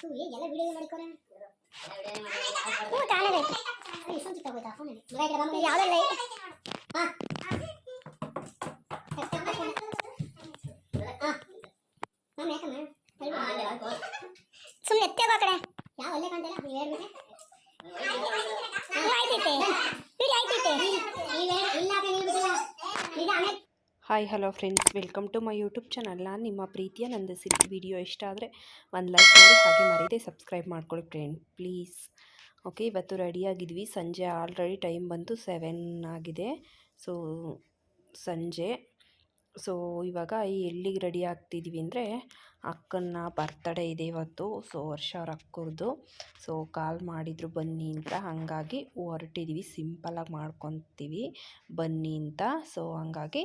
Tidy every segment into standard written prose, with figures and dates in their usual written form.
ಎಲ್ಲ ವಿಡಿಯೋ ಮಾಡಿಕೊರೆ ಹೂ ತಾನೇ ಬೇಕು ಇಷ್ಟೊಂದು ತಗೋಯ್ತಾ ಫೋನ್ ಯಾವುದಲ್ಲ ಹಾಂ ಸುಮ್ಮನೆ ಎತ್ತೇಗೋ ಕಡೆ ಯಾವ ಅಲ್ಲೇ ಕಾಣ್ತಿಲ್ಲ ನೀವು ಹೇಳ್ಬಿಟ್ಟೆ ಆಯ್ತೈತೆ ವಿಡಿಯೋ ಆಯ್ತೈತೆ hi hello friends, welcome to my YouTube channel. ನಾನು ನಿಮ್ಮ ಪ್ರೀತಿಯ ನಂದಿಸಿರಿ. ವಿಡಿಯೋ ಇಷ್ಟ ಆದರೆ ಒಂದು ಲೈಕ್ ಮಾಡಿ, ಹಾಗೆ ಮರೀದೆ ಸಬ್ಸ್ಕ್ರೈಬ್ ಮಾಡ್ಕೊಳ್ಳಿ ಫ್ರೆಂಡ್ ಪ್ಲೀಸ್. ಓಕೆ, ಇವತ್ತು ರೆಡಿಯಾಗಿದ್ವಿ. ಸಂಜೆ ಆಲ್ರೆಡಿ ಟೈಮ್ ಬಂತು 7 ಆಗಿದೆ. ಸಂಜೆ ಇವಾಗ ಎಲ್ಲಿಗೆ ರೆಡಿ ಆಗ್ತಿದ್ವಿ ಅಂದರೆ, ಅಕ್ಕನ ಬರ್ತಡೇ ಇದೆ ಇವತ್ತು. ವರ್ಷ ಅವ್ರ ಅಕ್ಕರದು. ಕಾಲ್ ಮಾಡಿದ್ರು ಬನ್ನಿ ಅಂತ, ಹಾಗಾಗಿ ಹೊರಟಿದ್ವಿ. ಸಿಂಪಲಾಗಿ ಮಾಡ್ಕೊತೀವಿ ಬನ್ನಿ ಅಂತ. ಹಾಗಾಗಿ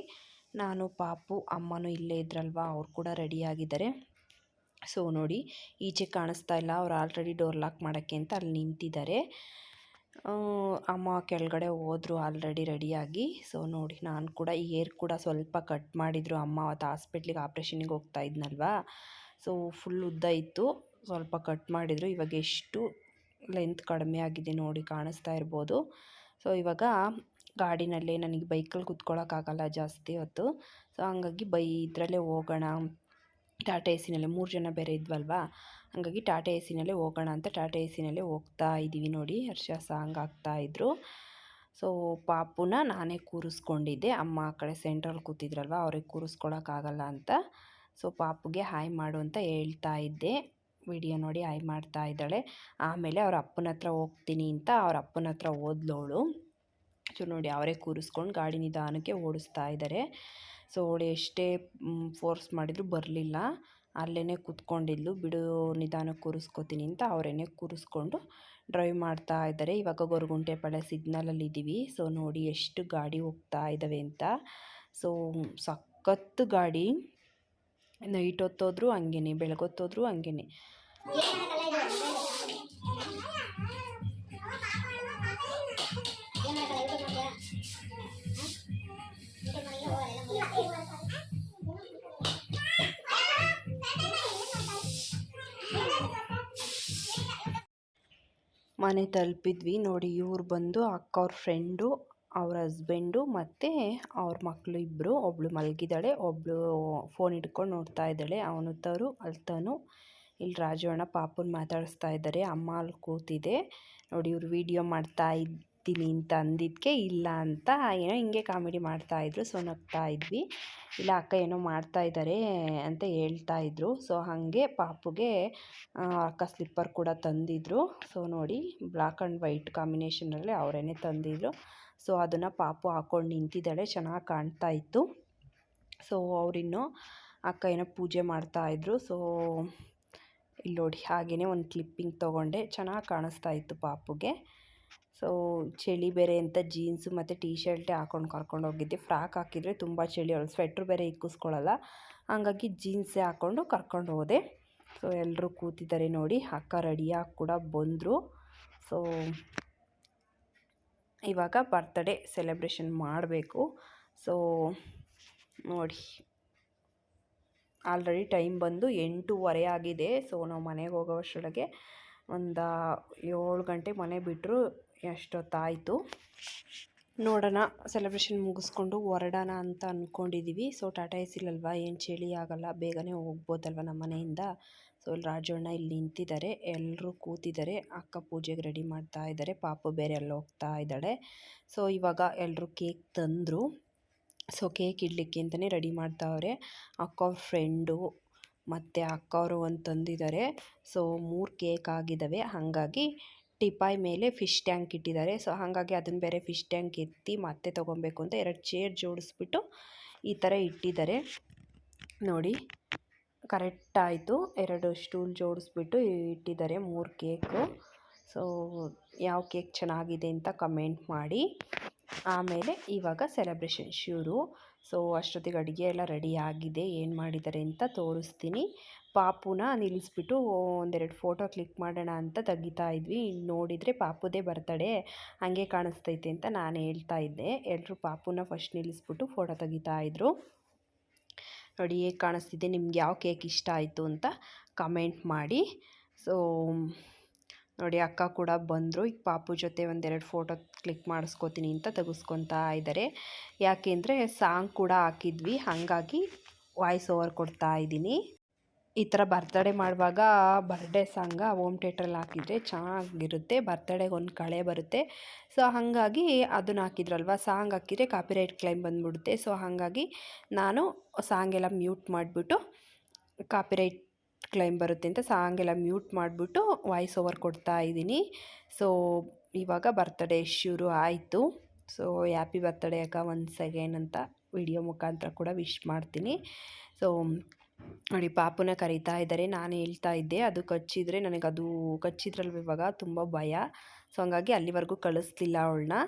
ನಾನು, ಪಾಪು, ಅಮ್ಮನೂ ಇಲ್ಲೇ ಇದ್ರಲ್ವ, ಅವ್ರು ಕೂಡ ರೆಡಿಯಾಗಿದ್ದಾರೆ. ನೋಡಿ, ಈಚೆ ಕಾಣಿಸ್ತಾ ಇಲ್ಲ, ಅವ್ರು ಆಲ್ರೆಡಿ ಡೋರ್ ಲಾಕ್ ಮಾಡೋಕ್ಕೆ ಅಂತ ಅಲ್ಲಿ ನಿಂತಿದ್ದಾರೆ. ಅಮ್ಮ ಕೆಳಗಡೆ ಹೋದರು ಆಲ್ರೆಡಿ ರೆಡಿಯಾಗಿ. ನೋಡಿ, ನಾನು ಕೂಡ ಈ ಏರ್ ಕೂಡ ಸ್ವಲ್ಪ ಕಟ್ ಮಾಡಿದರು ಅಮ್ಮ. ಅವತ್ತು ಹಾಸ್ಪಿಟ್ಲಿಗೆ ಆಪ್ರೇಷನಿಗೆ ಹೋಗ್ತಾ ಇದ್ನಲ್ವ, ಫುಲ್ ಉದ್ದ ಇತ್ತು, ಸ್ವಲ್ಪ ಕಟ್ ಮಾಡಿದರು. ಇವಾಗ ಎಷ್ಟು ಲೆಂತ್ ಕಡಿಮೆ ಆಗಿದೆ ನೋಡಿ, ಕಾಣಿಸ್ತಾ ಇರ್ಬೋದು. ಇವಾಗ ಗಾಡಿನಲ್ಲೇ, ನನಗೆ ಬೈಕಲ್ಲಿ ಕೂತ್ಕೊಳ್ಳೋಕ್ಕಾಗಲ್ಲ ಜಾಸ್ತಿ ಹೊತ್ತು. ಹಂಗಾಗಿ ಇದರಲ್ಲೇ ಹೋಗೋಣ, ಟಾಟಾ ಎ ಸಿನಲ್ಲೇ 3 ಜನ ಬೇರೆ ಇದ್ವಲ್ವ, ಹಾಗಾಗಿ ಟಾಟಾ ಎ ಸಿನಲ್ಲೇ ಹೋಗೋಣ ಅಂತ ಟಾಟಾ ಎ ಸಿನಲ್ಲೇ ಹೋಗ್ತಾ ಇದ್ದೀವಿ. ನೋಡಿ, ಹರ್ಷ ಸಾಂಗ್ ಆಗ್ತಾಯಿದ್ರು. ಪಾಪುನ ನಾನೇ ಕೂರಿಸ್ಕೊಂಡಿದ್ದೆ. ಅಮ್ಮ ಆ ಕಡೆ ಸೆಂಟ್ರಲ್ಲಿ ಕೂತಿದ್ರಲ್ವ, ಅವ್ರಿಗೆ ಕೂರಿಸ್ಕೊಳಕ್ಕಾಗಲ್ಲ ಅಂತ. ಪಾಪುಗೆ ಹಾಯ್ ಮಾಡು ಅಂತ ಹೇಳ್ತಾ ಇದ್ದೆ. ವಿಡಿಯೋ ನೋಡಿ ಹಾಯ್ ಮಾಡ್ತಾ ಇದ್ದಾಳೆ. ಆಮೇಲೆ ಅವ್ರ ಅಪ್ಪನ ಹತ್ರ ಹೋಗ್ತೀನಿ ಅಂತ ಅವ್ರ ಅಪ್ಪನ ಹತ್ರ ಹೋದ್ಲವಳು. ನೋಡಿ, ಅವರೇ ಕೂರಿಸ್ಕೊಂಡು ಗಾಡಿ ನಿಧಾನಕ್ಕೆ ಓಡಿಸ್ತಾ ಇದ್ದಾರೆ. ಅವಳು ಎಷ್ಟೇ ಫೋರ್ಸ್ ಮಾಡಿದ್ರು ಬರಲಿಲ್ಲ, ಅಲ್ಲೇ ಕೂತ್ಕೊಂಡಿದ್ಲು. ಬಿಡು, ನಿಧಾನಕ್ಕೆ ಕೂರಿಸ್ಕೊತೀನಿ ಅಂತ ಅವರೇನೆ ಕೂರಿಸ್ಕೊಂಡು ಡ್ರೈವ್ ಮಾಡ್ತಾ ಇದ್ದಾರೆ. ಇವಾಗ ಗೊರಗುಂಟೆಪಾಳ್ಯ ಸಿಗ್ನಲಲ್ಲಿ ಇದ್ದೀವಿ. ನೋಡಿ ಎಷ್ಟು ಗಾಡಿ ಹೋಗ್ತಾ ಇದ್ದಾವೆ ಅಂತ. ಸಖತ್ತು ಗಾಡಿ. ನೈಟ್ ಹೊತ್ತೋದ್ರು ಹಂಗೇನೆ, ಬೆಳಗೊತ್ತೋದ್ರು ಹಂಗೇನೆ. ಮನೆ ತಲುಪಿದ್ವಿ. ನೋಡಿ, ಇವ್ರು ಬಂದು ಅಕ್ಕ ಅವ್ರ ಫ್ರೆಂಡು, ಅವ್ರ ಹಸ್ಬೆಂಡು ಮತ್ತು ಅವ್ರ ಮಕ್ಕಳು ಇಬ್ಬರು. ಒಬ್ಬಳು ಮಲಗಿದ್ದಾಳೆ, ಒಬ್ಬಳು ಫೋನ್ ಹಿಡ್ಕೊಂಡು ನೋಡ್ತಾ ಇದ್ದಾಳೆ. ಅವನು ಅಳ್ತಾನು. ಇಲ್ಲಿ ರಾಜು ಅಣ್ಣ ಪಾಪುನ ಮಾತಾಡಿಸ್ತಾ ಇದ್ದಾರೆ. ಅಮ್ಮ ಅಲ್ಲಿ ಕೂತಿದೆ. ನೋಡಿ, ಇವ್ರು ವೀಡಿಯೋ ಮಾಡ್ತಾ ಇದ್ದೀನಿ ಅಂತ ಅಂದಿದ್ದಕ್ಕೆ ಇಲ್ಲ ಅಂತ ಏನೋ ಹಿಂಗೆ ಕಾಮಿಡಿ ಮಾಡ್ತಾಯಿದ್ರು. ನಗ್ತಾ ಇದ್ವಿ. ಇಲ್ಲ, ಅಕ್ಕ ಏನೋ ಮಾಡ್ತಾ ಇದ್ದಾರೆ ಅಂತ ಹೇಳ್ತಾ ಇದ್ರು. ಹಾಗೆ ಪಾಪುಗೆ ಅಕ್ಕ ಸ್ಲಿಪ್ಪರ್ ಕೂಡ ತಂದಿದ್ರು. ನೋಡಿ, ಬ್ಲ್ಯಾಕ್ ಆ್ಯಂಡ್ ವೈಟ್ ಕಾಂಬಿನೇಷನಲ್ಲಿ ಅವರೇನೆ ತಂದಿದ್ರು. ಅದನ್ನು ಪಾಪು ಹಾಕ್ಕೊಂಡು ನಿಂತಿದ್ದಾಳೆ, ಚೆನ್ನಾಗಿ ಕಾಣ್ತಾ ಇತ್ತು. ಅವರಿನ್ನೂ ಅಕ್ಕ ಏನೋ ಪೂಜೆ ಮಾಡ್ತಾಯಿದ್ರು. ಇಲ್ಲಿ ನೋಡಿ, ಹಾಗೆಯೇ ಒಂದು ಕ್ಲಿಪ್ಪಿಂಗ್ ತೊಗೊಂಡೆ, ಚೆನ್ನಾಗಿ ಕಾಣಿಸ್ತಾ ಇತ್ತು ಪಾಪುಗೆ. ಚಳಿ ಬೇರೆ ಅಂತ ಜೀನ್ಸು ಮತ್ತು ಟೀ ಶರ್ಟೇ ಹಾಕ್ಕೊಂಡು ಕರ್ಕೊಂಡು ಹೋಗಿದ್ದೆ. ಫ್ರಾಕ್ ಹಾಕಿದರೆ ತುಂಬ ಚಳಿ, ಅವಳು ಸ್ವೆಟ್ರ್ ಬೇರೆ ಇಕ್ಕಿಸ್ಕೊಳ್ಳಲ್ಲ, ಹಾಗಾಗಿ ಜೀನ್ಸೇ ಹಾಕ್ಕೊಂಡು ಕರ್ಕೊಂಡು ಹೋದೆ. ಎಲ್ಲರೂ ಕೂತಿದ್ದಾರೆ ನೋಡಿ. ಅಕ್ಕ ರೆಡಿಯಾಗಿ ಕೂಡ ಬಂದರು. ಇವಾಗ ಬರ್ತ್ಡೇ ಸೆಲೆಬ್ರೇಷನ್ ಮಾಡಬೇಕು. ನೋಡಿ, ಆಲ್ರೆಡಿ ಟೈಮ್ ಬಂದು 8:15 ಆಗಿದೆ. ನಾವು ಮನೆಗೆ ಹೋಗೋ ಅಷ್ಟರೊಳಗೆ ಒಂದು 7 ಗಂಟೆ ಮನೆ ಬಿಟ್ಟರು ಎಷ್ಟೊತ್ತಾಯಿತು. ನೋಡೋಣ, ಸೆಲೆಬ್ರೇಷನ್ ಮುಗಿಸ್ಕೊಂಡು ಹೊರಡೋಣ ಅಂತ ಅಂದ್ಕೊಂಡಿದ್ದೀವಿ. ಟಾಟಾ ಎ ಸಿಲಲ್ವ, ಏನು ಚಳಿ ಆಗಲ್ಲ, ಬೇಗನೆ ಹೋಗ್ಬೋದಲ್ವ ನಮ್ಮ ಮನೆಯಿಂದ. ಇಲ್ಲಿ ರಾಜಣ್ಣ ಇಲ್ಲಿ ನಿಂತಿದ್ದಾರೆ, ಎಲ್ಲರೂ ಕೂತಿದ್ದಾರೆ. ಅಕ್ಕ ಪೂಜೆಗೆ ರೆಡಿ ಮಾಡ್ತಾ ಇದ್ದಾರೆ. ಪಾಪು ಬೇರೆ ಎಲ್ಲ ಹೋಗ್ತಾ ಇದ್ದಾಳೆ. ಇವಾಗ ಎಲ್ಲರೂ ಕೇಕ್ ತಂದರು. ಕೇಕ್ ಇಡಲಿಕ್ಕೆ ಅಂತಲೇ ರೆಡಿ ಮಾಡ್ತಾವ್ರೆ. ಅಕ್ಕ ಅವ್ರ ಫ್ರೆಂಡು ಮತ್ತು ಅಕ್ಕ ಅವರು ಒಂದು ತಂದಿದ್ದಾರೆ. 3 ಕೇಕ್ ಆಗಿದ್ದಾವೆ. ಹಾಗಾಗಿ ಟಿಪಾಯ್ ಮೇಲೆ ಫಿಶ್ ಟ್ಯಾಂಕ್ ಇಟ್ಟಿದ್ದಾರೆ. ಹಾಗಾಗಿ ಅದನ್ನು ಬೇರೆ ಫಿಶ್ ಟ್ಯಾಂಕ್ ಎತ್ತಿ ಮತ್ತೆ ತೊಗೊಬೇಕು ಅಂತ 2 ಚೇರ್ ಜೋಡಿಸ್ಬಿಟ್ಟು ಈ ಥರ ಇಟ್ಟಿದ್ದಾರೆ. ನೋಡಿ, ಕರೆಕ್ಟ್ ಆಯಿತು. 2 ಸ್ಟೂಲ್ ಜೋಡಿಸ್ಬಿಟ್ಟು ಇಟ್ಟಿದ್ದಾರೆ. 3 ಕೇಕು. ಯಾವ ಕೇಕ್ ಚೆನ್ನಾಗಿದೆ ಅಂತ ಕಮೆಂಟ್ ಮಾಡಿ. ಆಮೇಲೆ ಇವಾಗ ಸೆಲೆಬ್ರೇಷನ್ ಶುರು. ಅಷ್ಟೊತ್ತಿಗೆ ಅಡುಗೆ ಎಲ್ಲ ರೆಡಿ ಆಗಿದೆ. ಏನು ಮಾಡಿದ್ದಾರೆ ಅಂತ ತೋರಿಸ್ತೀನಿ. ಪಾಪುನ ನಿಲ್ಲಿಸ್ಬಿಟ್ಟು 1-2 ಫೋಟೋ ಕ್ಲಿಕ್ ಮಾಡೋಣ ಅಂತ ತೆಗಿತಾ ಇದ್ವಿ. ನೋಡಿದರೆ ಪಾಪುದೇ ಬರ್ತಡೇ, ಹಾಗೆ ಕಾಣಿಸ್ತೈತೆ ಅಂತ ನಾನು ಹೇಳ್ತಾ ಇದ್ದೆ. ಎಲ್ಲರೂ ಪಾಪುನ ಫಸ್ಟ್ ನಿಲ್ಲಿಸ್ಬಿಟ್ಟು ಫೋಟೋ ತೆಗಿತಾಯಿದ್ರು. ನೋಡಿ, ಹೇಗೆ ಕಾಣಿಸ್ತಿದೆ, ನಿಮ್ಗೆ ಯಾವ ಕೇಕ್ ಇಷ್ಟ ಆಯಿತು ಅಂತ ಕಮೆಂಟ್ ಮಾಡಿ. ಸೊ ನೋಡಿ ಅಕ್ಕ ಕೂಡ ಬಂದರು. ಈಗ ಪಾಪು ಜೊತೆ ಒಂದೆರಡು ಫೋಟೋ ಕ್ಲಿಕ್ ಮಾಡಿಸ್ಕೋತೀನಿ ಅಂತ ತೆಗೆಸ್ಕೊತಾ ಇದ್ದಾರೆ. ಯಾಕೆಂದರೆ ಸಾಂಗ್ ಕೂಡ ಹಾಕಿದ್ವಿ, ಹಾಗಾಗಿ ವಾಯ್ಸ್ ಓವರ್ ಕೊಡ್ತಾ ಇದ್ದೀನಿ. ಈ ಥರ ಬರ್ತಡೇ ಮಾಡುವಾಗ ಬರ್ಡೇ ಸಾಂಗ ಹೋಮ್ ಥಿಯೇಟ್ರಲ್ಲಿ ಹಾಕಿದರೆ ಚೆನ್ನಾಗಿರುತ್ತೆ, ಬರ್ತಡೇಗೆ ಒಂದು ಕಳೆ ಬರುತ್ತೆ. ಸೊ ಹಾಗಾಗಿ ಅದನ್ನು ಹಾಕಿದ್ರಲ್ವ, ಸಾಂಗ್ ಹಾಕಿದರೆ ಕಾಪಿರೈಟ್ ಕ್ಲೈಮ್ ಬಂದುಬಿಡುತ್ತೆ. ಸೊ ಹಾಗಾಗಿ ನಾನು ಸಾಂಗೆಲ್ಲ ಮ್ಯೂಟ್ ಮಾಡಿಬಿಟ್ಟು, ಕಾಪಿರೈಟ್ ಕ್ಲೈಮ್ ಬರುತ್ತೆ ಅಂತ ಸಾಂಗೆಲ್ಲ ಮ್ಯೂಟ್ ಮಾಡಿಬಿಟ್ಟು ವಾಯ್ಸ್ ಓವರ್ ಕೊಡ್ತಾ ಇದ್ದೀನಿ. ಸೊ ಇವಾಗ ಬರ್ತಡೇ ಶುರು ಆಯಿತು. ಸೊ ಹ್ಯಾಪಿ ಬರ್ತಡೇ ಅಕ್ಕ ಒನ್ಸ್ ಅಗೇನ್ ಅಂತ ವಿಡಿಯೋ ಮುಖಾಂತರ ಕೂಡ ವಿಶ್ ಮಾಡ್ತೀನಿ. ಸೊ ನೋಡಿ ಪಾಪುನ ಕರೀತಾ ಇದ್ದಾರೆ. ನಾನು ಹೇಳ್ತಾ ಇದ್ದೆ ಅದು ಕಚ್ಚಿದರೆ ನನಗದು ಕಚ್ಚಿದ್ರಲ್ವ ಇವಾಗ ತುಂಬ ಭಯ. ಸೊ ಹಂಗಾಗಿ ಅಲ್ಲಿವರೆಗೂ ಕಳಿಸ್ಲಿಲ್ಲ ಅವಳನ್ನ.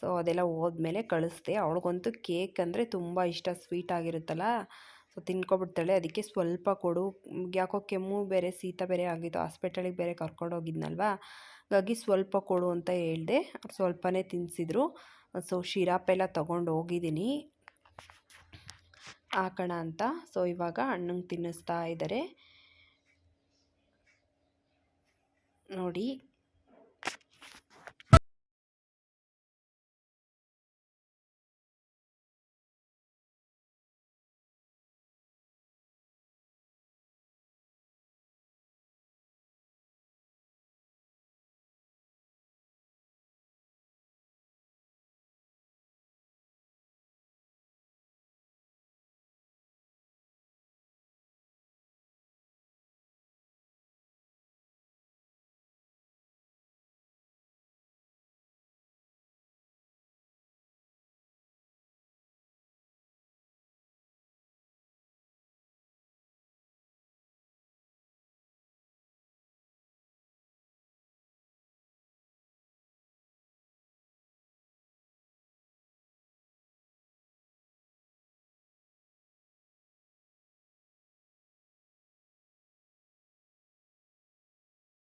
ಸೊ ಅದೆಲ್ಲ ಹೋದ್ಮೇಲೆ ಕಳಿಸ್ದೆ. ಅವಳಿಗಂತೂ ಕೇಕ್ ಅಂದರೆ ತುಂಬ ಇಷ್ಟ, ಸ್ವೀಟ್ ಆಗಿರುತ್ತಲ್ಲ, ಸೊ ತಿನ್ಕೊಬಿಡ್ತಾಳೆ. ಅದಕ್ಕೆ ಸ್ವಲ್ಪ ಕೊಡು, ಯಾಕೋ ಕೆಮ್ಮು ಬೇರೆ ಶೀತ ಬೇರೆ ಆಗಿತ್ತು, ಹಾಸ್ಪಿಟಲಿಗೆ ಬೇರೆ ಕರ್ಕೊಂಡೋಗಿದ್ನಲ್ವ, ಹಾಗಾಗಿ ಸ್ವಲ್ಪ ಕೊಡು ಅಂತ ಹೇಳಿದೆ. ಸ್ವಲ್ಪನೇ ತಿನ್ನಿಸಿದ್ರು. ಸೊ ಶಿರಾಪೆಲ್ಲ ತೊಗೊಂಡು ಹೋಗಿದ್ದೀನಿ ಹಾಕೋಣ ಅಂತ. ಸೊ ಇವಾಗ ಹಣ್ಣಂಗೆ ತಿನ್ನಿಸ್ತಾ ಇದ್ದಾರೆ ನೋಡಿ.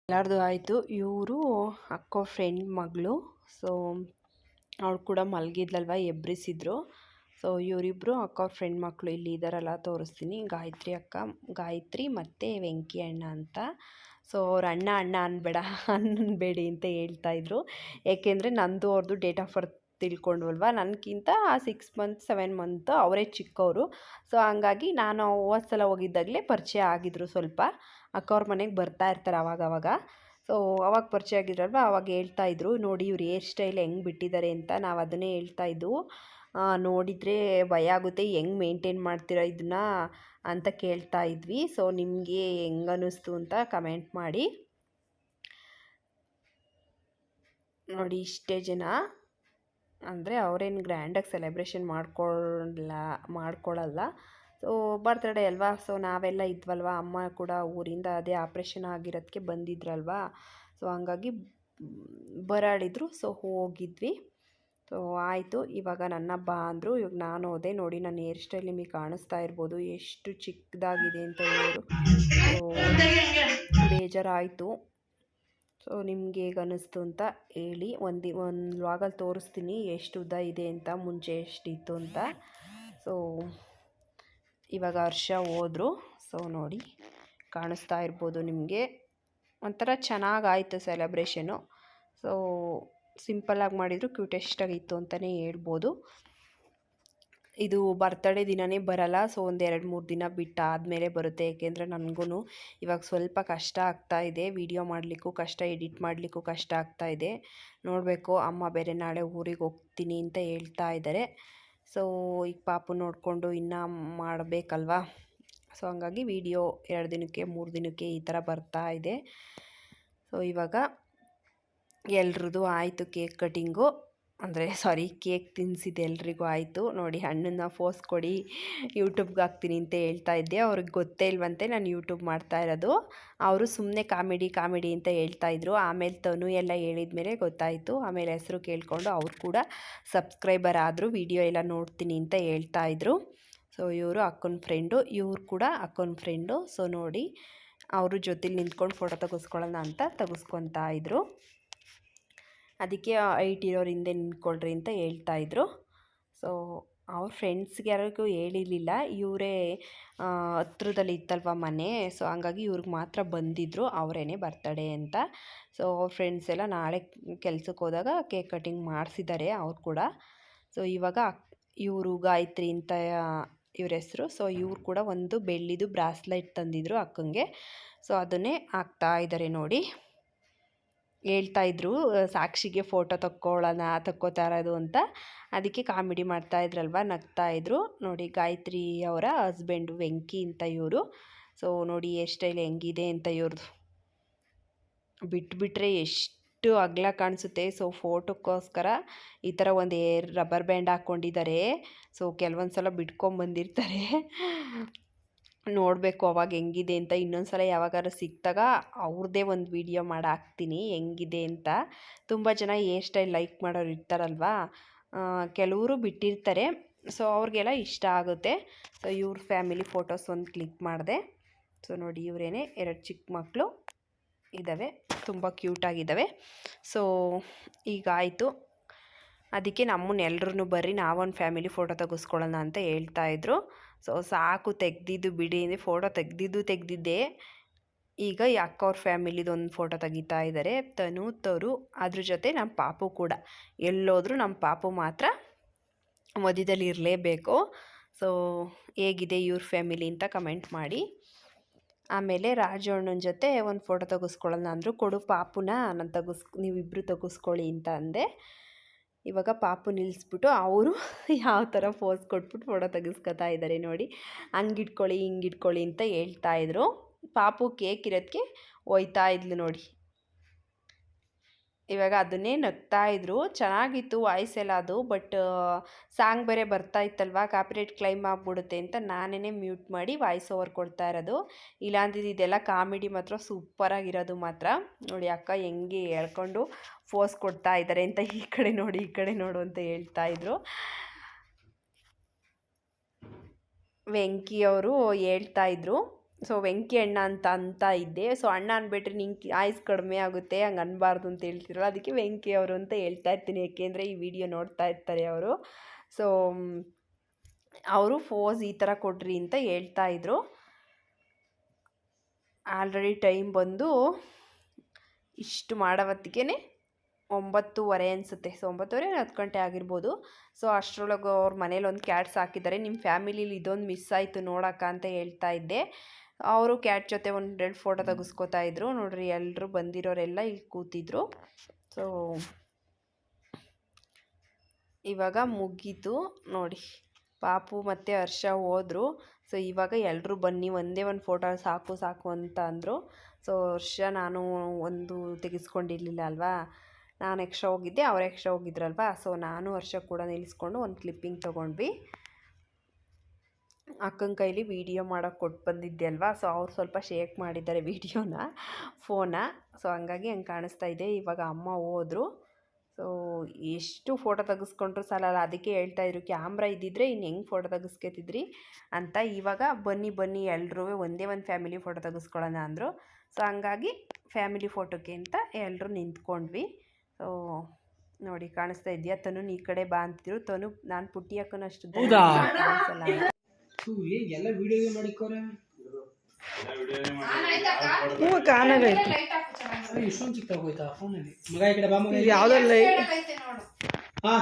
ಎಲ್ಲರದು ಆಯಿತು. ಇವರು ಅಕ್ಕೋ ಫ್ರೆಂಡ್ ಮಗಳು. ಸೊ ಅವಳು ಕೂಡ ಮಲಗಿದ್ಲಲ್ವ, ಎಬ್ರಿಸಿದ್ರು. ಸೊ ಇವರಿಬ್ಬರು ಅಕ್ಕ ಫ್ರೆಂಡ್ ಮಕ್ಕಳು ಇಲ್ಲಿ ಇದ್ದಾರಲ್ಲ, ತೋರಿಸ್ತೀನಿ. ಗಾಯತ್ರಿ ಅಕ್ಕ, ಗಾಯತ್ರಿ ಮತ್ತು ವೆಂಕಿ ಅಣ್ಣ ಅಂತ. ಸೊ ಅವ್ರ ಅಣ್ಣ ಅನ್ಬೇಡಿ ಅಂತ ಹೇಳ್ತಾಯಿದ್ರು. ಏಕೆಂದರೆ ನಂದು ಅವ್ರದ್ದು ಡೇಟ್ ಆಫ್ ಬರ್ತ್ ತಿಳ್ಕೊಂಡ್ವಲ್ವ, ನನಗಿಂತ 6 ಮಂತ್ 7 ಮಂತ್ ಅವರೇ ಚಿಕ್ಕವರು. ಸೊ ಹಂಗಾಗಿ ನಾನು ಹೋದ ಸಲ ಹೋಗಿದ್ದಾಗಲೇ ಪರಿಚಯ ಆಗಿದ್ರು. ಸ್ವಲ್ಪ ಅಕ್ಕವ್ರ ಮನೆಗೆ ಬರ್ತಾ ಇರ್ತಾರೆ ಅವಾಗವಾಗ. ಸೊ ಅವಾಗ ಪರಿಚಯ ಆಗಿದ್ರಲ್ವ, ಅವಾಗ ಹೇಳ್ತಾಯಿದ್ರು ನೋಡಿ ಇವ್ರು ಹೇರ್ ಸ್ಟೈಲ್ ಹೆಂಗೆ ಬಿಟ್ಟಿದ್ದಾರೆ ಅಂತ. ನಾವು ಅದನ್ನೇ ಹೇಳ್ತಾಯಿದ್ದು, ನೋಡಿದರೆ ಭಯ ಆಗುತ್ತೆ, ಹೆಂಗೆ ಮೇಂಟೈನ್ ಮಾಡ್ತೀರಾ ಇದನ್ನು ಅಂತ ಕೇಳ್ತಾ ಇದ್ವಿ. ಸೊ ನಿಮಗೆ ಹೆಂಗೆ ಅನ್ನಿಸ್ತು ಅಂತ ಕಮೆಂಟ್ ಮಾಡಿ. ನೋಡಿ ಇಷ್ಟೇ ಜನ, ಅಂದರೆ ಅವರೇನು ಗ್ರ್ಯಾಂಡಾಗಿ ಸೆಲೆಬ್ರೇಷನ್ ಮಾಡ್ಕೊಳ್ಳಲ್ಲ. ಸೊ ಬರ್ತಡೇ ಅಲ್ವಾ, ಸೊ ನಾವೆಲ್ಲ ಇದ್ವಲ್ವ, ಅಮ್ಮ ಕೂಡ ಊರಿಂದ ಅದೇ ಆಪ್ರೇಷನ್ ಆಗಿರೋದಕ್ಕೆ ಬಂದಿದ್ರಲ್ವ. ಸೊ ಹಂಗಾಗಿ ಬರಾಡಿದ್ರು. ಸೊ ಹೋಗಿದ್ವಿ. ಸೊ ಆಯಿತು. ಇವಾಗ ನನ್ನ ಬಾ ಅಂದರು. ಇವಾಗ ನಾನು ಹೋದೆ. ನೋಡಿ ನನ್ನ ಹೇರ್ ಸ್ಟೈಲ್ ನಿಮಗೆ ಕಾಣಿಸ್ತಾ ಇರ್ಬೋದು ಎಷ್ಟು ಚಿಕ್ಕದಾಗಿದೆ ಅಂತ ಹೇಳೋರು. ಸೊ ಬೇಜಾರಾಯಿತು. ಸೊ ನಿಮ್ಗೆ ಹೇಗೆ ಅನ್ನಿಸ್ತು ಅಂತ ಹೇಳಿ. ಒಂದು ವ್ಲಾಗಲ್ಲಿ ತೋರಿಸ್ತೀನಿ ಎಷ್ಟು ಉದ್ದ ಇದೆ ಅಂತ, ಮುಂಚೆ ಎಷ್ಟಿತ್ತು ಅಂತ. ಸೊ ಇವಾಗ ಹರ್ಷ ಹೋದರು. ಸೊ ನೋಡಿ ಕಾಣಿಸ್ತಾ ಇರ್ಬೋದು ನಿಮಗೆ. ಒಂಥರ ಚೆನ್ನಾಗಾಯಿತು ಸೆಲೆಬ್ರೇಷನು. ಸೊ ಸಿಂಪಲ್ಲಾಗಿ ಮಾಡಿದರು, ಕ್ಯೂಟೆಸ್ಟಾಗಿತ್ತು ಅಂತಲೇ ಹೇಳ್ಬೋದು. ಇದು ಬರ್ತಡೇ ದಿನವೇ ಬರಲ್ಲ. ಸೊ ಒಂದು 2-3 ದಿನ ಬಿಟ್ಟು ಆದಮೇಲೆ ಬರುತ್ತೆ. ಏಕೆಂದರೆ ನನಗೂ ಇವಾಗ ಸ್ವಲ್ಪ ಕಷ್ಟ ಆಗ್ತಾಯಿದೆ, ವಿಡಿಯೋ ಮಾಡಲಿಕ್ಕೂ ಕಷ್ಟ, ಎಡಿಟ್ ಮಾಡಲಿಕ್ಕೂ ಕಷ್ಟ ಆಗ್ತಾಯಿದೆ. ನೋಡಬೇಕು, ಅಮ್ಮ ಬೇರೆ ನಾಳೆ ಊರಿಗೆ ಹೋಗ್ತೀನಿ ಅಂತ ಹೇಳ್ತಾ ಇದ್ದಾರೆ. ಸೊ ಈಗ ಪಾಪು ನೋಡಿಕೊಂಡು ಇನ್ನೂ ಮಾಡಬೇಕಲ್ವಾ. ಸೊ ಹಂಗಾಗಿ ವಿಡಿಯೋ 2 ದಿನಕ್ಕೆ 3 ದಿನಕ್ಕೆ ಈ ಥರ ಬರ್ತಾ ಇದೆ. ಸೊ ಇವಾಗ ಎಲ್ರದ್ದು ಆಯಿತು ಕೇಕ್ ಕಟಿಂಗು, ಅಂದರೆ ಕೇಕ್ ತಿನ್ನಿಸಿದ್ದು ಎಲ್ರಿಗೂ ಆಯಿತು. ನೋಡಿ ಹಣ್ಣನ್ನು ಫೋಸ್ ಕೊಡಿ ಯೂಟ್ಯೂಬ್ಗೆ ಹಾಕ್ತೀನಿ ಅಂತ ಹೇಳ್ತಾ ಇದ್ದೆ. ಅವ್ರಿಗೆ ಗೊತ್ತೇ ಇಲ್ವಂತೆ ನಾನು ಯೂಟ್ಯೂಬ್ ಮಾಡ್ತಾ ಇರೋದು. ಅವರು ಸುಮ್ಮನೆ ಕಾಮಿಡಿ ಅಂತ ಹೇಳ್ತಾಯಿದ್ರು. ಆಮೇಲೆ ತನು ಎಲ್ಲ ಹೇಳಿದ ಮೇಲೆ ಗೊತ್ತಾಯಿತು. ಆಮೇಲೆ ಹೆಸರು ಕೇಳಿಕೊಂಡು ಅವ್ರು ಕೂಡ ಸಬ್ಸ್ಕ್ರೈಬರ್ ಆದರು, ವಿಡಿಯೋ ಎಲ್ಲ ನೋಡ್ತೀನಿ ಅಂತ ಹೇಳ್ತಾಯಿದ್ರು. ಸೊ ಇವರು ಅಕ್ಕನ ಫ್ರೆಂಡು, ಇವ್ರು ಕೂಡ ಅಕ್ಕನ ಫ್ರೆಂಡು. ಸೊ ನೋಡಿ ಅವರು ಜೊತೆಲಿ ನಿಂತ್ಕೊಂಡು ಫೋಟೋ ತೆಗೆಸ್ಕೊಳ್ಳೋಣ ಅಂತ ತೆಗೆಸ್ಕೊತಾ ಇದ್ರು. ಅದಕ್ಕೆ ಹೈಟ್ ಇರೋರು ಹಿಂದೆ ನಿಂತ್ಕೊಳ್ರಿ ಅಂತ ಹೇಳ್ತಾಯಿದ್ರು. ಸೊ ಅವ್ರ ಫ್ರೆಂಡ್ಸ್ಗೆ ಯಾರಿಗೂ ಹೇಳಿರಲಿಲ್ಲ. ಇವರೇ ಹತ್ರದಲ್ಲಿ ಇತ್ತಲ್ವ ಮನೆ, ಸೊ ಹಂಗಾಗಿ ಇವ್ರಿಗೆ ಮಾತ್ರ ಬಂದಿದ್ದರು ಅವರೇನೆ ಬರ್ತಡೇ ಅಂತ. ಸೊ ಅವ್ರ ಫ್ರೆಂಡ್ಸ್ ಎಲ್ಲ ನಾಳೆ ಕೆಲ್ಸಕ್ಕೆ ಹೋದಾಗ ಕೇಕ್ ಕಟಿಂಗ್ ಮಾಡಿಸಿದ್ದಾರೆ ಅವ್ರು ಕೂಡ. ಸೊ ಇವಾಗ ಇವರು ಗಾಯತ್ರಿ ಅಂತ ಇವ್ರ ಹೆಸರು. ಸೊ ಇವ್ರು ಕೂಡ ಒಂದು ಬೆಳ್ಳಿದು ಬ್ರಾಸ್ಲೈಟ್ ತಂದಿದ್ರು ಅಕ್ಕಂಗೆ. ಸೊ ಅದನ್ನೇ ಹಾಕ್ತಾ ಇದ್ದಾರೆ ನೋಡಿ. ಹೇಳ್ತಾಯಿದ್ರು ಸಾಕ್ಷಿಗೆ ಫೋಟೋ ತಕ್ಕೋತಾ ಇರೋದು ಅಂತ. ಅದಕ್ಕೆ ಕಾಮಿಡಿ ಮಾಡ್ತಾಯಿದ್ರಲ್ವ, ನಗ್ತಾಯಿದ್ರು ನೋಡಿ. ಗಾಯತ್ರಿ ಅವರ ಹಸ್ಬೆಂಡು ವೆಂಕಿ ಅಂತ ಇವರು. ಸೊ ನೋಡಿ ಹೇರ್ ಸ್ಟೈಲ್ ಹೆಂಗಿದೆ ಅಂತ ಇವ್ರದ್ದು. ಬಿಟ್ಬಿಟ್ರೆ ಎಷ್ಟು ಅಗಲ ಕಾಣಿಸುತ್ತೆ. ಸೊ ಫೋಟೋಕ್ಕೋಸ್ಕರ ಈ ಥರ ಒಂದು ರಬ್ಬರ್ ಬ್ಯಾಂಡ್ ಹಾಕ್ಕೊಂಡಿದ್ದಾರೆ. ಸೊ ಕೆಲವೊಂದು ಸಲ ಬಿಟ್ಕೊಂಬಂದಿರ್ತಾರೆ, ನೋಡಬೇಕು ಅವಾಗ ಹೆಂಗಿದೆ ಅಂತ. ಇನ್ನೊಂದು ಸಲ ಯಾವಾಗಾರು ಸಿಕ್ಕಿದಾಗ ಅವ್ರದ್ದೇ ಒಂದು ವಿಡಿಯೋ ಮಾಡಿ ಹಾಕ್ತೀನಿ ಹೆಂಗಿದೆ ಅಂತ. ತುಂಬ ಜನ ಹೇರ್ ಸ್ಟೈಲ್ ಲೈಕ್ ಮಾಡೋರು ಇರ್ತಾರಲ್ವ, ಕೆಲವರು ಬಿಟ್ಟಿರ್ತಾರೆ. ಸೊ ಅವ್ರಿಗೆಲ್ಲ ಇಷ್ಟ ಆಗುತ್ತೆ. ಸೊ ಇವ್ರ ಫ್ಯಾಮಿಲಿ ಫೋಟೋಸ್ ಒಂದು ಕ್ಲಿಕ್ ಮಾಡಿದೆ. ಸೊ ನೋಡಿ ಇವರೇನೆ 2 ಚಿಕ್ಕ ಮಕ್ಕಳು ಇದ್ದಾವೆ, ತುಂಬ ಕ್ಯೂಟಾಗಿದ್ದಾವೆ. ಸೊ ಈಗ ಆಯಿತು. ಅದಕ್ಕೆ ನಮ್ಮನ್ನೆಲ್ಲರೂ ಬರ್ರಿ ನಾವೊಂದು ಫ್ಯಾಮಿಲಿ ಫೋಟೋ ತೆಗೆಸ್ಕೊಳ್ಳೋಣ ಅಂತ ಹೇಳ್ತಾಯಿದ್ರು. ಸೊ ಸಾಕು ತೆಗ್ದಿದ್ದು ಬಿಡಿ ಅಂದರೆ ಫೋಟೋ ತೆಗ್ದಿದ್ದೆ. ಈಗ ಈ ಅಕ್ಕ ಅವ್ರ ಫ್ಯಾಮಿಲಿದೊಂದು ಫೋಟೋ ತೆಗಿತಾ ಇದ್ದಾರೆ, ತನು ತರು. ಅದ್ರ ಜೊತೆ ನಮ್ಮ ಪಾಪು ಕೂಡ. ಎಲ್ಲೋದ್ರೂ ನಮ್ಮ ಪಾಪು ಮಾತ್ರ ಮಧ್ಯದಲ್ಲಿ ಇರಲೇಬೇಕು. ಸೊ ಹೇಗಿದೆ ಇವ್ರ ಫ್ಯಾಮಿಲಿ ಅಂತ ಕಮೆಂಟ್ ಮಾಡಿ. ಆಮೇಲೆ ರಾಜು ಅಣ್ಣನ ಜೊತೆ ಒಂದು ಫೋಟೋ ತೆಗೆಸ್ಕೊಳ್ಳೋಣ ಅಂದರು. ಕೊಡು ಪಾಪುನ, ನಾನು ನೀವಿಬ್ಬರು ತೆಗೆಸ್ಕೊಳ್ಳಿ ಅಂತ ಅಂದೆ. ಇವಾಗ ಪಾಪು ನಿಲ್ಲಿಸ್ಬಿಟ್ಟು ಅವರು ಯಾವ ಥರ ಪೋಸ್ ಕೊಟ್ಬಿಟ್ಟು ಫೋಟೋ ತೆಗೆಸ್ಕೊತಾ ಇದ್ದಾರೆ ನೋಡಿ. ಹಂಗಿಟ್ಕೊಳ್ಳಿ ಹಿಂಗಿಟ್ಕೊಳ್ಳಿ ಅಂತ ಹೇಳ್ತಾಯಿದ್ರು. ಪಾಪು ಕೇಕ್ ಇರೋದಕ್ಕೆ ಒಯ್ತಾ ಇದ್ಲು ನೋಡಿ. ಇವಾಗ ಅದನ್ನೇ ನಗ್ತಾಯಿದ್ರು. ಚೆನ್ನಾಗಿತ್ತು ವಾಯ್ಸ್ ಎಲ್ಲ ಅದು. ಬಟ್ ಸಾಂಗ್ ಬೇರೆ ಬರ್ತಾ ಇತ್ತಲ್ವ, ಕಾಪಿರೈಟ್ ಕ್ಲೈಮ್ ಆಗಿಬಿಡುತ್ತೆ ಅಂತ ನಾನೇ ಮ್ಯೂಟ್ ಮಾಡಿ ವಾಯ್ಸ್ ಓವರ್ ಕೊಡ್ತಾ ಇರೋದು. ಇಲ್ಲಾಂದಿದ್ದು ಇದೆಲ್ಲ ಕಾಮಿಡಿ ಮಾತ್ರ ಸೂಪರಾಗಿರೋದು ಮಾತ್ರ. ನೋಡಿ ಅಕ್ಕ ಹೆಂಗೆ ಹೇಳ್ಕೊಂಡು ಫೋಸ್ ಕೊಡ್ತಾ ಇದ್ದಾರೆ ಅಂತ, ಈ ಕಡೆ ನೋಡಿ ಈ ಕಡೆ ನೋಡು ಅಂತ ಹೇಳ್ತಾಯಿದ್ರು. ವೆಂಕಿ ಅವರು ಹೇಳ್ತಾಯಿದ್ರು. ಸೊ ವೆಂಕಿ ಅಣ್ಣ ಅಂತ ಇದ್ದೆ. ಸೊ ಅಣ್ಣ ಅಂದ್ಬಿಟ್ರೆ ನಿಂಗೆ ಆಯ್ಸ್ ಕಡಿಮೆ ಆಗುತ್ತೆ, ಹಂಗೆ ಅನ್ಬಾರ್ದು ಅಂತ ಹೇಳ್ತಿರಲ್ಲ, ಅದಕ್ಕೆ ವೆಂಕಿ ಅವರು ಅಂತ ಹೇಳ್ತಾ ಇರ್ತೀನಿ. ಏಕೆಂದರೆ ಈ ವಿಡಿಯೋ ನೋಡ್ತಾ ಇರ್ತಾರೆ ಅವರು. ಸೊ ಅವರು ಫೋಸ್ ಈ ಥರ ಕೊಡ್ರಿ ಅಂತ ಹೇಳ್ತಾಯಿದ್ರು. ಆಲ್ರೆಡಿ ಟೈಮ್ ಬಂದು ಇಷ್ಟು ಮಾಡೋವತ್ತಿಗೆ 9:30 ಅನಿಸುತ್ತೆ. ಸೊ 9:30 10 ಗಂಟೆ ಆಗಿರ್ಬೋದು. ಸೊ ಅಷ್ಟರೊಳಗೆ ಅವ್ರ ಮನೇಲಿ ಒಂದು ಕ್ಯಾಟ್ಸ್ ಹಾಕಿದ್ದಾರೆ. ನಿಮ್ಮ ಫ್ಯಾಮಿಲಿಲಿ ಇದೊಂದು ಮಿಸ್ ಆಯಿತು ನೋಡೋಕ್ಕ ಅಂತ ಹೇಳ್ತಾ ಇದ್ದೆ. ಅವರು ಕ್ಯಾಟ್ ಜೊತೆ 1-2 ಫೋಟೋ ತೆಗೆಸ್ಕೋತಾ ಇದ್ರು ನೋಡ್ರಿ. ಎಲ್ಲರೂ ಬಂದಿರೋರೆಲ್ಲ ಇಲ್ಲಿ ಕೂತಿದ್ರು. ಸೊ ಇವಾಗ ಮುಗೀತು ನೋಡಿ. ಪಾಪು ಮತ್ತು ಹರ್ಷ ಹೋದರು. ಸೊ ಇವಾಗ ಎಲ್ಲರೂ ಬನ್ನಿ ಒಂದೇ ಒಂದು ಫೋಟೋ ಸಾಕು ಅಂತ ಅಂದರು. ಸೊ ಹರ್ಷ ನಾನು ಒಂದು ತೆಗೆಸ್ಕೊಂಡಿರಲಿಲ್ಲ ಅಲ್ವಾ, ನಾನು ಎಕ್ಸ್ಟ್ರಾ ಹೋಗಿದ್ದೆ, ಅವ್ರು ಎಕ್ಸ್ಟ್ರಾ ಹೋಗಿದ್ರಲ್ವ. ಸೊ ನಾನು ಹರ್ಷ ಕೂಡ ನಿಲ್ಲಿಸ್ಕೊಂಡು ಒಂದು ಕ್ಲಿಪ್ಪಿಂಗ್ ತೊಗೊಂಡ್ವಿ. ಅಕ್ಕನ ಕೈಲಿ ವೀಡಿಯೋ ಮಾಡೋಕ್ಕೆ ಕೊಟ್ಟು ಬಂದಿದ್ದೆ ಅಲ್ವಾ. ಸೊ ಅವ್ರು ಸ್ವಲ್ಪ ಶೇಕ್ ಮಾಡಿದ್ದಾರೆ ಫೋನ. ಸೊ ಹಂಗಾಗಿ ಹಂಗೆ ಕಾಣಿಸ್ತಾ ಇದೆ. ಇವಾಗ ಅಮ್ಮ ಹೋದರು. ಸೊ ಎಷ್ಟು ಫೋಟೋ ತೆಗೆಸ್ಕೊಂಡ್ರು ಸಾಲಲ್ಲ. ಅದಕ್ಕೆ ಹೇಳ್ತಾಯಿದ್ರು ಕ್ಯಾಮ್ರಾ ಇದ್ದಿದ್ರೆ ಇನ್ನು ಹೆಂಗೆ ಫೋಟೋ ತೆಗೆಸ್ಕೊತಿದ್ರಿ ಅಂತ. ಇವಾಗ ಬನ್ನಿ ಎಲ್ಲರೂ ಒಂದೇ ಒಂದು ಫ್ಯಾಮಿಲಿ ಫೋಟೋ ತೆಗೆಸ್ಕೊಳ್ಳೋಣ ಅಂದರು. ಸೊ ಹಂಗಾಗಿ ಫ್ಯಾಮಿಲಿ ಫೋಟೋಕ್ಕೆ ಅಂತ ಎಲ್ಲರೂ ನಿಂತ್ಕೊಂಡ್ವಿ. ಸೊ ನೋಡಿ ಕಾಣಿಸ್ತಾ ಇದೆಯಾ, ತನು ಈ ಕಡೆ ಬಾ ಅಂತಿದ್ರು. ತನು ನಾನು ಪುಟ್ಟಿ ಅಕ್ಕನಷ್ಟು ಎಲ್ಲ ವಿಡಿಯೋ ಮಾಡಿಕೋರೆ ಇಷ್ಟೊಂದು ಚಿಕ್ಕ ಹೋಯ್ತಾ ಫೋನಲ್ಲಿ. ಮಗ ಈ ಕಡೆ ಬಾ ಮಗ. ಯಾವುದಲ್ಲ ಹಾ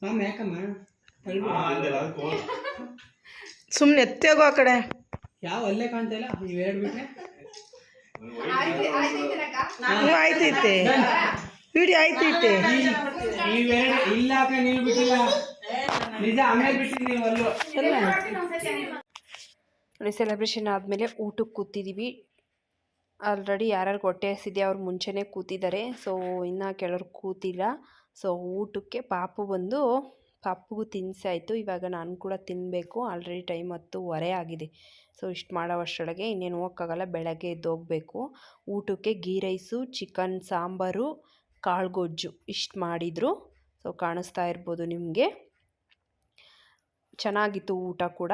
ಮಾಮ ಯಾಕಮ್ಮ ಸುಮ್ಮನೆ ಎತ್ತೇಗೋ ಆ ಕಡೆ. ಯಾವ ಅಲ್ಲೇ ಕಾಣ್ತಾ ಇಲ್ಲ, ಇವೆರಡು ಬಿಟ್ರೆ ಆಯ್ತೈತೆ ವಿಡಿಯೋ ಆಯ್ತೈತೆ. ಇವೆರಡು ಇಲ್ಲ ನೀವು ಬಿಟ್ಟಿಲ್ಲ, ನಿಜ ಆಮೇಲೆ ಬಿಟ್ಟಿದ್ದು ನೀವು ಅಲ್ಲೂ. ಸೆಲೆಬ್ರೇಷನ್ ಆದಮೇಲೆ ಊಟಕ್ಕೆ ಕೂತಿದ್ದೀವಿ. ಆಲ್ರೆಡಿ ಯಾರ್ಯಾರು ಹೊಟ್ಟೆ ಹಸಿದೆ ಅವ್ರು ಮುಂಚೆನೇ ಕೂತಿದ್ದಾರೆ. ಸೊ ಇನ್ನು ಕೆಲವ್ರು ಕೂತಿಲ್ಲ. ಸೊ ಊಟಕ್ಕೆ ಪಾಪುಗೂ ತಿನ್ಸಾಯಿತು. ಇವಾಗ ನಾನು ಕೂಡ ತಿನ್ನಬೇಕು. ಆಲ್ರೆಡಿ ಟೈಮ್ 10:30 ಆಗಿದೆ. ಸೊ ಇಷ್ಟು ಮಾಡೋ ಅಷ್ಟರೊಳಗೆ ಇನ್ನೇನು ಹೋಗೋಕ್ಕಾಗಲ್ಲ, ಬೆಳಗ್ಗೆ ಎದ್ದೋಗಬೇಕು. ಊಟಕ್ಕೆ ಗೀ ರೈಸು, ಚಿಕನ್ ಸಾಂಬಾರು, ಕಾಳುಗೊಜ್ಜು ಇಷ್ಟು ಮಾಡಿದರು. ಸೊ ಕಾಣಿಸ್ತಾ ಇರ್ಬೋದು ನಿಮಗೆ. ಚೆನ್ನಾಗಿತ್ತು ಊಟ ಕೂಡ.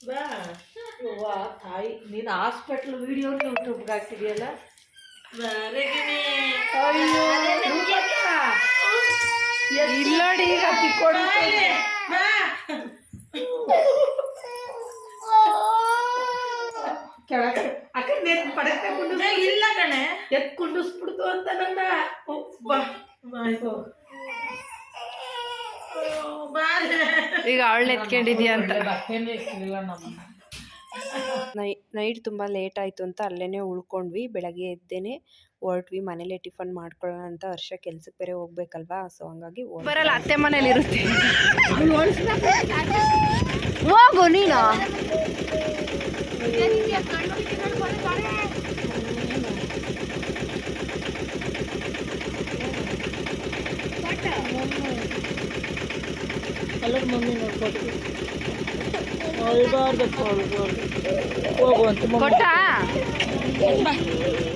ಬಾ ಅವ್ವ ತಾಯಿ ನೀನು ಹಾಸ್ಪಿಟ್ಲ್ ವಿಡಿಯೋ ಯೂಟ್ಯೂಬ್ಗೆ ಹಾಕಿದೆಯಲ್ಲ ಇಲ್ಲಡಿ ಈಗ ತಿಕ್ಕೊಂಡು ಕೆಳಗೆ ಅಕ್ಕ ನೆತ್ ಪಡಕ್ಕೆ ಇಲ್ಲ ಕಣೆ ಎತ್ ಕುಂಡಿಸ್ಬಿಡ್ತು ಅಂತ ನನ್ನ ಈಗ ಅವಳನ್ನ ಎತ್ಕೊಂಡಿದ್ಯಾ ಅಂತ. ನಮ್ಮ ನೈಟ್ ತುಂಬ ಲೇಟ್ ಆಯಿತು ಅಂತ ಅಲ್ಲೇ ಉಳ್ಕೊಂಡ್ವಿ. ಬೆಳಗ್ಗೆ ಎದ್ದೇನೆ ಹೊರಟ್ವಿ, ಮನೇಲೆ ಟಿಫನ್ ಮಾಡ್ಕೊಳ್ಳೋಣ ಅಂತ. ಹರ್ಷ ಕೆಲ್ಸಕ್ಕೆ ಬೇರೆ ಹೋಗ್ಬೇಕಲ್ವಾ, ಸೊ ಹಂಗಾಗಿ ಬರಲ್ಲ, ಅತ್ತೆ ಮನೇಲಿ ಇರುತ್ತೆ. ಹೋಗು ನೀನು. ಎಲ್ಲರ ಮಮ್ಮಿ ನೋಡ್ಕೊಡ್ತೀವಿ ಅಳ್ಬಾರ್ದಪ್ಪ ಅಳ್ಬಾರ್ದು ಹೋಗುವಂತ ಕೊಟ್ಟ